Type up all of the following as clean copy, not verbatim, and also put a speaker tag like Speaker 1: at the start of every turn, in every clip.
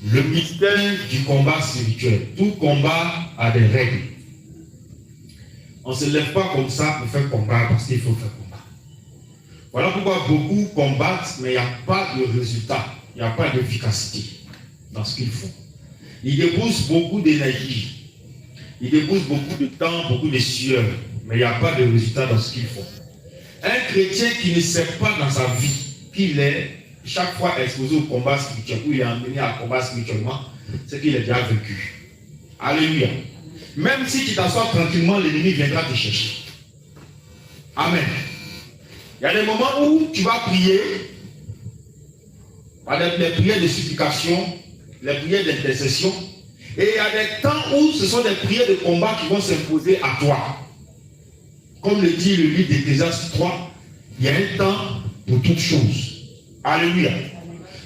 Speaker 1: Le mystère du combat spirituel. Tout combat a des règles. On ne se lève pas comme ça pour faire combat parce qu'il faut faire combat. Voilà pourquoi beaucoup combattent, mais il n'y a pas de résultat. Il n'y a pas d'efficacité dans ce qu'ils font. Ils déboursent beaucoup d'énergie. Ils déboursent beaucoup de temps, beaucoup de sueur. Mais il n'y a pas de résultat dans ce qu'ils font. Un chrétien qui ne sait pas dans sa vie qu'il est chaque fois exposé au combat spirituel, ou il est amené à combattre spirituellement, c'est qu'il est déjà vaincu. Alléluia. Même si tu t'assois tranquillement, l'ennemi viendra te chercher. Amen. Il y a des moments où tu vas prier, les prières de supplication, les prières d'intercession, et il y a des temps où ce sont des prières de combat qui vont s'imposer à toi. Comme le dit le livre d'Ecclésiaste 3, il y a un temps pour toutes choses. Alléluia.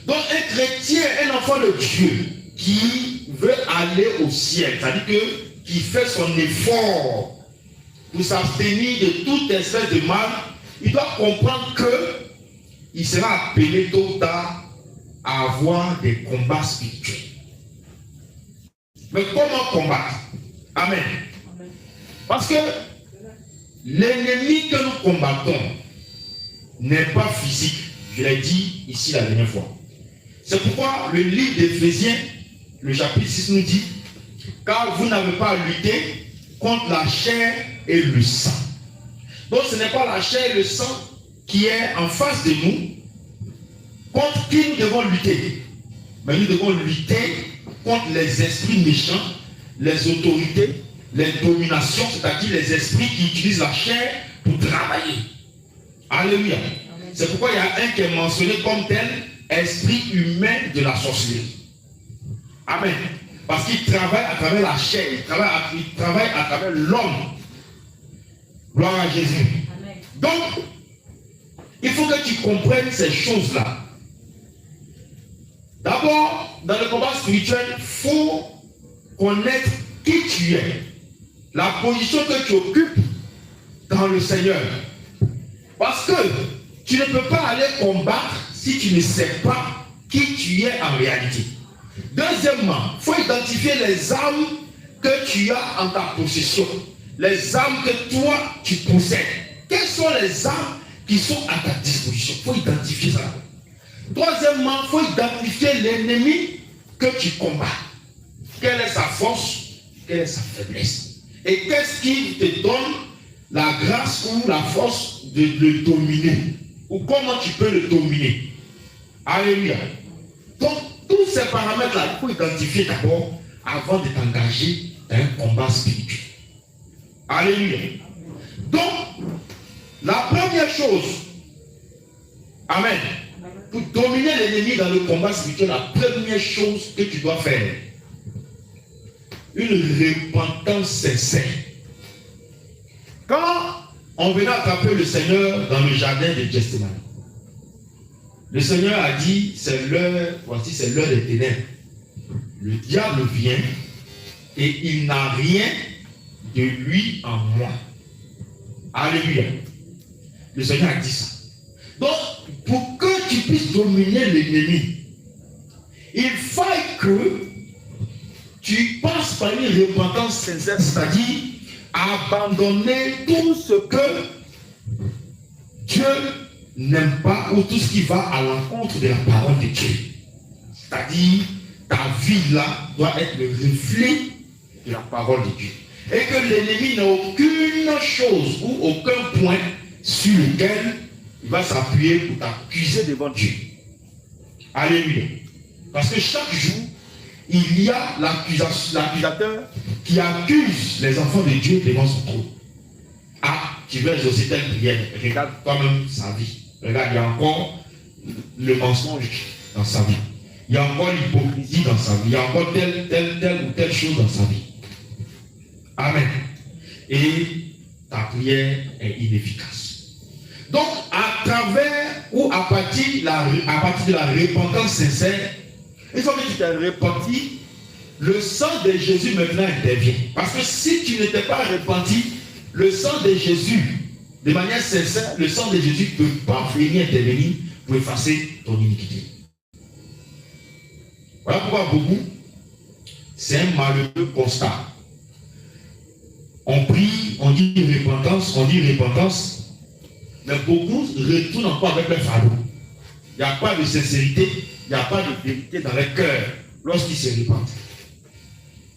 Speaker 1: Donc un chrétien, un enfant de Dieu qui veut aller au ciel, c'est-à-dire qui fait son effort pour s'abstenir de toute espèce de mal, il doit comprendre qu'il sera appelé tôt ou tard à avoir des combats spirituels. Mais comment combattre? Amen. Parce que l'ennemi que nous combattons n'est pas physique. Je l'ai dit ici la dernière fois. C'est pourquoi le livre d'Éphésiens, le chapitre 6 nous dit, car vous n'avez pas à lutter contre la chair et le sang. Donc ce n'est pas la chair et le sang qui est en face de nous, contre qui nous devons lutter. Mais nous devons lutter contre les esprits méchants, les autorités, les dominations, c'est-à-dire les esprits qui utilisent la chair pour travailler. Alléluia. C'est pourquoi il y a un qui est mentionné comme tel, esprit humain de la sorcellerie. Amen. Parce qu'il travaille à travers la chair, il travaille à travers l'homme. Gloire à Jésus. Amen. Donc, il faut que tu comprennes ces choses-là. D'abord, dans le combat spirituel, il faut connaître qui tu es, la position que tu occupes dans le Seigneur. Parce que tu ne peux pas aller combattre si tu ne sais pas qui tu es en réalité. Deuxièmement, il faut identifier les armes que tu as en ta possession. Les armes que toi, tu possèdes. Quelles sont les armes qui sont à ta disposition? Il faut identifier ça. Troisièmement, il faut identifier l'ennemi que tu combats. Quelle est sa force? Quelle est sa faiblesse? Et qu'est-ce qui te donne la grâce ou la force de le dominer? Ou comment tu peux le dominer? Alléluia. Donc, tous ces paramètres-là, il faut identifier d'abord avant de t'engager dans un combat spirituel. Alléluia. Donc, la première chose, amen, pour dominer l'ennemi dans le combat spirituel, la première chose que tu dois faire, une repentance sincère. Quand on venait attraper le Seigneur dans le jardin de Gethsémani, le Seigneur a dit, c'est l'heure, voici c'est l'heure des ténèbres. Le diable vient et il n'a rien de lui en moi. Alléluia. Le Seigneur a dit ça. Donc, pour que tu puisses dominer l'ennemi, il faut que tu passes par une repentance sincère, c'est-à-dire abandonner tout ce que Dieu n'aime pas ou tout ce qui va à l'encontre de la parole de Dieu. C'est-à-dire, ta vie là doit être le reflet de la parole de Dieu. Et que l'ennemi n'a aucune chose ou aucun point sur lequel il va s'appuyer pour t'accuser devant Dieu. Alléluia. Parce que chaque jour, il y a l'accusateur qui accuse les enfants de Dieu devant son trône. Ah, tu veux exaucer telle prière, regarde toi-même sa vie. Regarde, il y a encore le mensonge dans sa vie. Il y a encore l'hypocrisie dans sa vie. Il y a encore telle ou telle chose dans sa vie. Amen. Et ta prière est inefficace. Donc, à travers ou à partir de la repentance sincère, une fois que tu t'es repenti, le sang de Jésus maintenant intervient. Parce que si tu n'étais pas repenti, le sang de Jésus, de manière sincère, le sang de Jésus ne peut pas venir intervenir pour effacer ton iniquité. Voilà pourquoi beaucoup, c'est un malheureux constat. On prie, on dit repentance, mais beaucoup retournent encore avec leur fardeau. Il n'y a pas de sincérité, il n'y a pas de vérité dans leur cœur lorsqu'ils se repentent.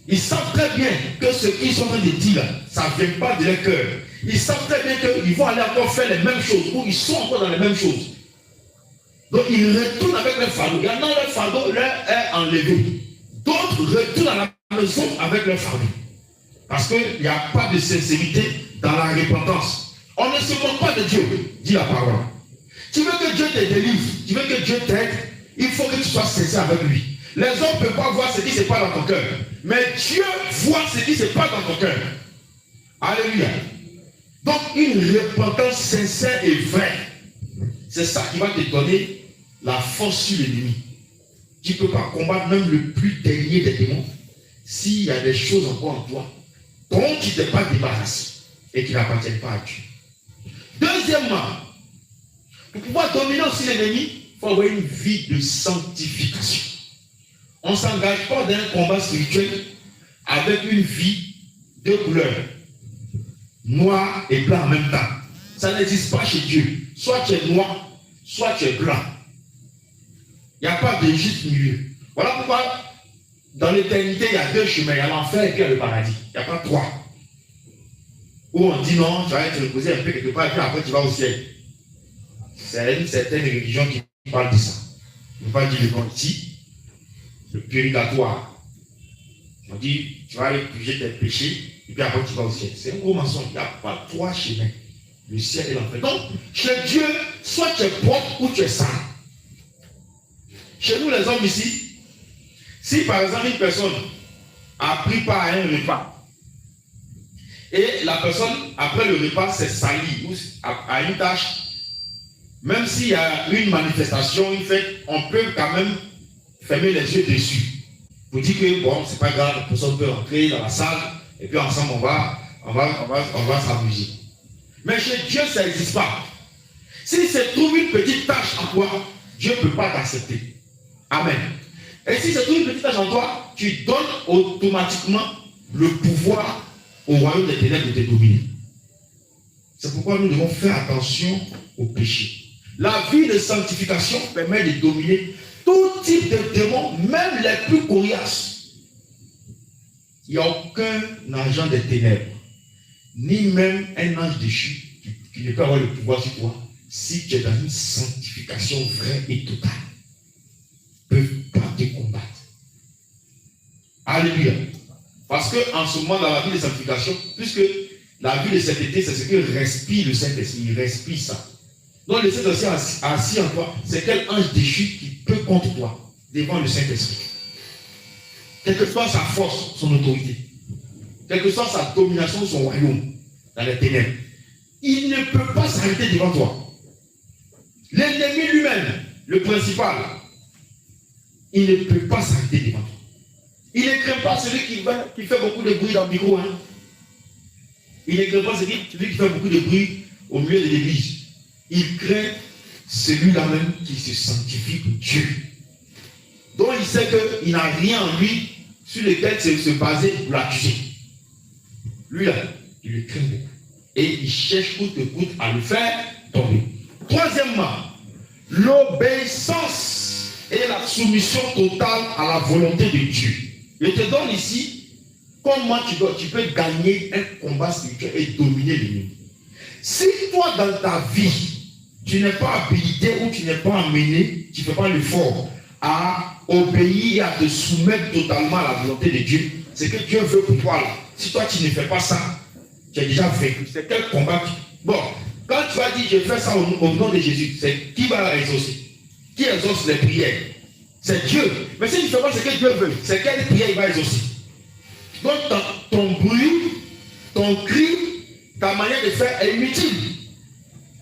Speaker 1: Ils savent très bien que ce qu'ils sont en train de dire, ça ne vient pas de leur cœur. Ils savent très bien qu'ils vont aller encore faire les mêmes choses, ou ils sont encore dans les mêmes choses. Donc ils retournent avec leur fardeau. Il y en a, leur fardeau leur est enlevé. D'autres retournent à la maison avec leur fardeau. Parce qu'il n'y a pas de sincérité dans la repentance. On ne se moque pas de Dieu, dit la parole. Tu veux que Dieu te délivre, tu veux que Dieu t'aide, il faut que tu sois sincère avec lui. Les hommes ne peuvent pas voir ce qui se passe dans ton cœur. Mais Dieu voit ce qui se passe dans ton cœur. Alléluia. Donc une repentance sincère et vraie, c'est ça qui va te donner la force sur l'ennemi. Tu ne peux pas combattre même le plus dernier des démons s'il y a des choses encore en toi dont tu ne t'es pas débarrassé et qui n'appartiennent pas à Dieu. Deuxièmement, pour pouvoir dominer aussi l'ennemi, il faut avoir une vie de sanctification. On ne s'engage pas dans un combat spirituel avec une vie de couleur, noir et blanc en même temps. Ça n'existe pas chez Dieu. Soit tu es noir, soit tu es blanc. Il n'y a pas de juste milieu. Voilà pourquoi dans l'éternité, il y a deux chemins. Il y a l'enfer et puis il y a le paradis. Il n'y a pas trois. Où on dit non, tu vas te reposer un peu quelque part et puis après tu vas au ciel. C'est une certaine religion qui parle de ça. On ne va pas dire le nom ici. Le purgatoire. On dit, tu vas aller purger tes péchés et puis après tu vas au ciel. C'est un gros mensonge. Il n'y a pas trois chemins. Le ciel et l'enfer. Donc, chez Dieu, soit tu es propre ou tu es sale. Chez nous, les hommes ici, si par exemple une personne a pris part à un repas et la personne, après le repas, s'est salie ou a une tâche, même s'il y a une manifestation, une fête, on peut quand même fermer les yeux dessus. Pour dire que bon, c'est pas grave, la personne peut rentrer dans la salle et puis ensemble on va s'amuser. Mais chez Dieu, ça n'existe pas. S'il se trouve une petite tâche en toi, Dieu ne peut pas t'accepter. Amen. Et si se trouve une petite tâche en toi, tu donnes automatiquement le pouvoir au royaume des ténèbres de te dominer. C'est pourquoi nous devons faire attention au péché. La vie de sanctification permet de dominer tout type de démons, même les plus coriaces. Il n'y a aucun agent des ténèbres, ni même un ange déchu qui ne peut avoir le pouvoir sur toi si tu es dans une sanctification vraie et totale. Ne peuvent pas te combattre. Alléluia. Parce qu'en ce moment, dans la vie de sanctification, puisque la vie de sainteté, c'est ce que respire le Saint-Esprit, il respire ça. Donc le Saint-Esprit assis en toi, c'est quel ange déchu qui peut contre toi devant le Saint-Esprit. Quelle que soit sa force, son autorité, quelle que soit sa domination, son royaume dans les ténèbres, il ne peut pas s'arrêter devant toi. L'ennemi lui-même, le principal, il ne peut pas s'arrêter devant toi. Il ne craint pas celui qui fait beaucoup de bruit dans le micro. Hein. Il ne craint pas celui qui fait beaucoup de bruit au milieu de l'église. Il craint celui-là même qui se sanctifie pour Dieu. Donc il sait qu'il n'a rien en lui sur lequel se baser pour l'accuser. Lui-là, il le craint beaucoup. Et il cherche coûte que coûte à le faire tomber. Troisièmement, l'obéissance et la soumission totale à la volonté de Dieu. Je te donne ici comment tu peux gagner un combat spirituel et dominer l'ennemi. Si toi, dans ta vie, tu n'es pas habilité ou tu n'es pas amené, tu ne fais pas l'effort à obéir et à te soumettre totalement à la volonté de Dieu, c'est que Dieu veut pour toi. Là. Si toi, tu ne fais pas ça, tu as déjà vécu. C'est quel combat? Bon, quand tu as dit je fais ça au nom de Jésus, c'est qui va exaucer? Qui exauce les prières? C'est Dieu. Mais si tu ne fais pas ce que Dieu veut, c'est quelle prière il va exaucer? Donc ton bruit, ton cri, ta manière de faire est inutile.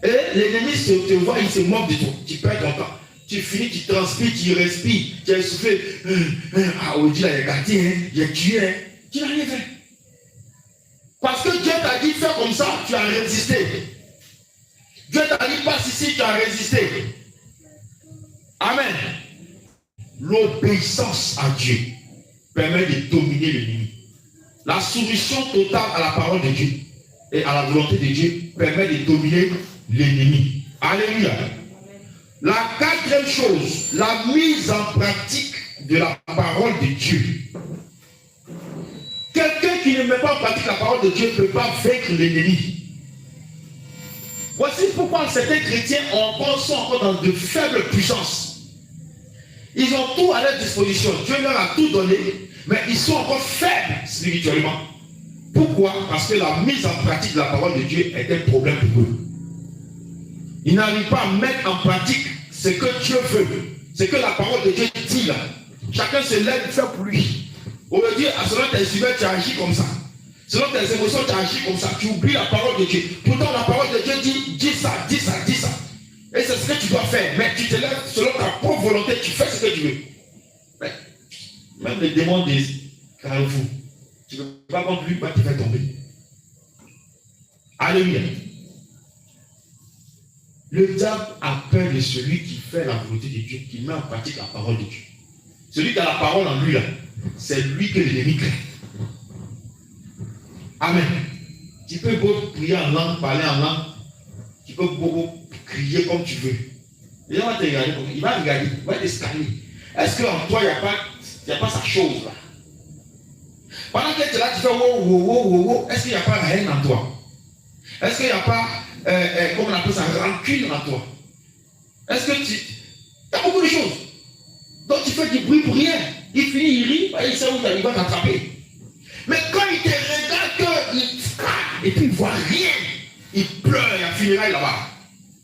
Speaker 1: Et l'ennemi te voit, il se moque de toi. Tu perds ton temps. Tu finis, tu transpires, tu respires, tu as soufflé. Ah, on dit là, il a gâté, hein, il a tué. Hein. Tu n'as rien fait. Parce que Dieu t'a dit fais comme ça, tu as résisté. Dieu t'a dit passe ici, tu as résisté. Amen. l'obéissance à Dieu permet de dominer l'ennemi. La soumission totale à la parole de Dieu et à la volonté de Dieu permet de dominer l'ennemi. Alléluia. La quatrième chose, la mise en pratique de la parole de Dieu. Quelqu'un qui ne met pas en pratique la parole de Dieu ne peut pas vaincre l'ennemi. Voici pourquoi certains chrétiens sont encore dans de faibles puissances. Ils ont tout à leur disposition. Dieu leur a tout donné, mais ils sont encore faibles spirituellement. Pourquoi? Parce que la mise en pratique de la parole de Dieu est un problème pour eux. Ils n'arrivent pas à mettre en pratique ce que Dieu veut, ce que la parole de Dieu dit là. Chacun se lève et fait pour lui. Au lieu de dire, selon tes humeurs, tu agis comme ça. Selon tes émotions, tu agis comme ça. Tu oublies la parole de Dieu. Pourtant, la parole de Dieu dit, dis ça, dis ça, dis ça. Et c'est ce que tu dois faire. Mais tu te lèves selon ta propre volonté, tu fais ce que tu veux. Mais, même les démons disent, carrément, tu ne peux pas contre lui, va te faire tomber. Alléluia. Le diable a peur de celui qui fait la volonté de Dieu, qui met en pratique la parole de Dieu. Celui qui a la parole en lui, là, c'est lui que l'ennemi craint. Amen. Tu peux beau prier en langue, parler en langue, tu peux beau crier comme tu veux. Les gens vont te regarder, il va regarder, il va te scanner. Est-ce qu'en toi, il n'y a pas sa chose là? Pendant que tu es là, tu fais wow, wow, wow, wow, wow. Est-ce qu'il n'y a pas haine en toi? Est-ce qu'il n'y a pas, comment on appelle ça, rancune en toi? Est-ce que tu... Il y a beaucoup de choses. Donc tu fais du bruit pour rien. Il finit, il rit, il sait où il va t'attraper. Mais quand il te regarde, il frappe, et puis il ne voit rien, il pleure, il y a funérailles là-bas.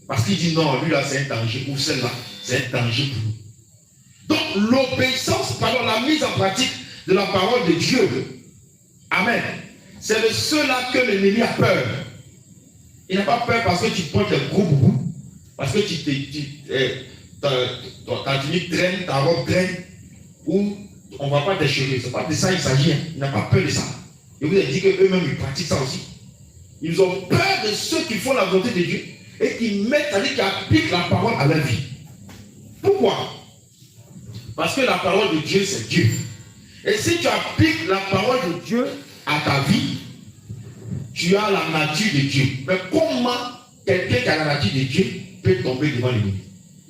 Speaker 1: Parce qu'il dit non, lui là c'est un danger, ou celle-là, c'est un danger pour nous. Donc l'obéissance, pardon, la mise en pratique de la parole de Dieu, amen, c'est de cela que l'ennemi a peur. Il n'a pas peur parce que tu portes un gros boubou, parce que ta tunique traîne, ta robe traîne, ou on ne va pas déchirer. Ce n'est pas de ça il s'agit. Il n'a pas peur de ça. Et vous avez dit qu'eux-mêmes ils pratiquent ça aussi. Ils ont peur de ceux qui font la volonté de Dieu et qui mettent, c'est-à-dire qui appliquent la parole à leur vie. Pourquoi? Parce que la parole de Dieu, c'est Dieu. Et si tu appliques la parole de Dieu à ta vie, tu as la nature de Dieu. Mais comment quelqu'un qui a la nature de Dieu peut tomber devant l'ennemi?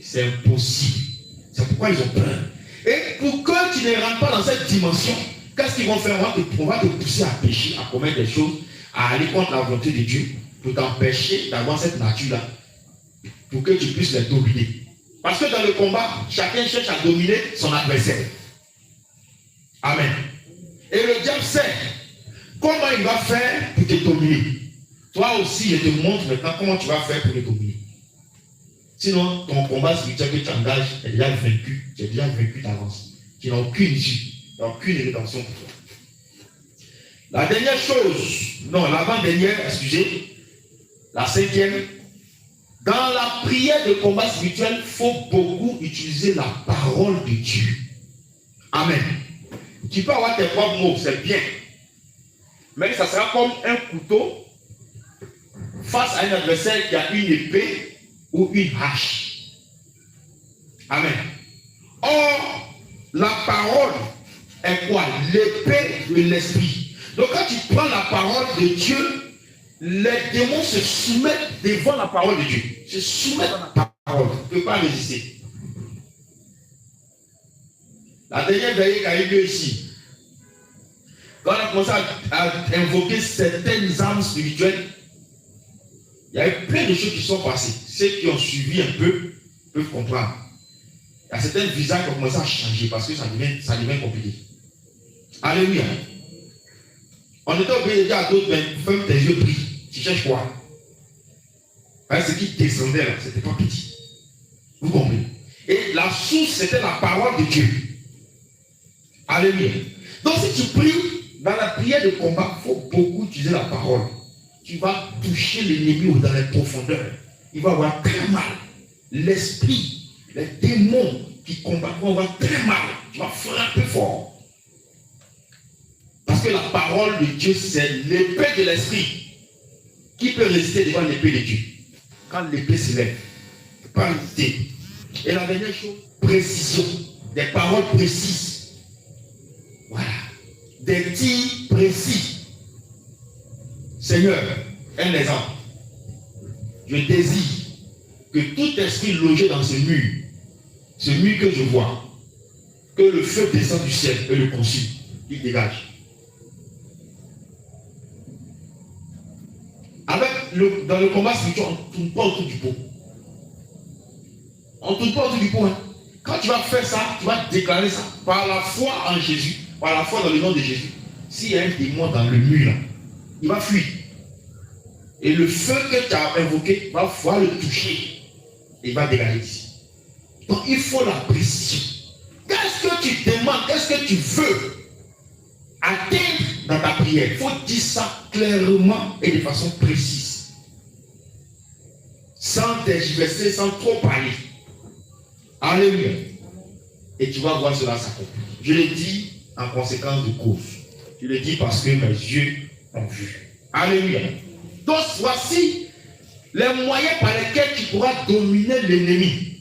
Speaker 1: C'est impossible. C'est pourquoi ils ont peur. Et pour que tu ne rentres pas dans cette dimension, qu'est-ce qu'ils vont faire? On va te pousser à pécher, à commettre des choses, à aller contre la volonté de Dieu, pour t'empêcher d'avoir cette nature-là, pour que tu puisses les dominer. Parce que dans le combat, chacun cherche à dominer son adversaire. Amen. Et le diable sait comment il va faire pour te dominer. Toi aussi, je te montre maintenant comment tu vas faire pour te dominer. Sinon, ton combat spirituel que tu engages est déjà vaincu. Tu es déjà vaincu d'avance. Tu n'as aucune issue, tu n'as aucune rédemption pour toi. La dernière chose, non, l'avant-dernière, excusez, la cinquième, dans la prière de combat spirituel, il faut beaucoup utiliser la parole de Dieu. Amen. Tu peux avoir tes propres mots, c'est bien. Mais ça sera comme un couteau face à un adversaire qui a une épée ou une hache. Amen. Or, la parole est quoi? L'épée de l'esprit. Donc quand tu prends la parole de Dieu, les démons se soumettent devant la parole de Dieu. Se soumettent à la parole. Tu ne peux pas résister. La dernière veillée qui a eu lieu ici, quand on a commencé à invoquer certaines armes spirituelles, il y a eu plein de choses qui sont passées. Ceux qui ont suivi un peu peuvent comprendre. Il y a certains visages qui ont commencé à changer parce que ça devient compliqué. Alléluia. On était obligé de dire à d'autres, mais ferme tes yeux, prie. Tu cherches quoi? Ce qui descendait là, c'était pas petit. Vous comprenez? Et la source, c'était la parole de Dieu. Alléluia. Donc si tu pries, dans la prière de combat, il faut beaucoup utiliser la parole. Tu vas toucher l'ennemi dans les profondeurs. Il va avoir très mal. L'esprit, les démons qui combattent vont avoir très mal. Tu vas frapper fort. Parce que la parole de Dieu, c'est l'épée de l'esprit. Qui peut résister devant l'épée de Dieu? Quand l'épée se lève, il ne peut pas résister. Et la dernière chose, précision. des paroles précises. Voilà. Des tirs précis. Seigneur, un exemple. Je désire que tout esprit logé dans ce mur que je vois, que le feu descend du ciel et le consume, il dégage. Dans le combat spirituel, on ne tourne pas autour du pot. On ne tourne pas autour du pot. Hein. Quand tu vas faire ça, tu vas déclarer ça par la foi en Jésus, par la foi dans le nom de Jésus. S'il y a un démon dans le mur, là, il va fuir. Et le feu que tu as invoqué va pouvoir le toucher. Il va dégager ici. Donc il faut la précision. Qu'est-ce que tu demandes? Qu'est-ce que tu veux atteindre dans ta prière? Il faut dire ça clairement et de façon précise. Sans tergiverser, sans trop parler. Alléluia. Et tu vas voir cela s'accomplir. Je le dis en conséquence de cause. Je le dis parce que mes yeux ont vu. Alléluia. Donc voici les moyens par lesquels tu pourras dominer l'ennemi.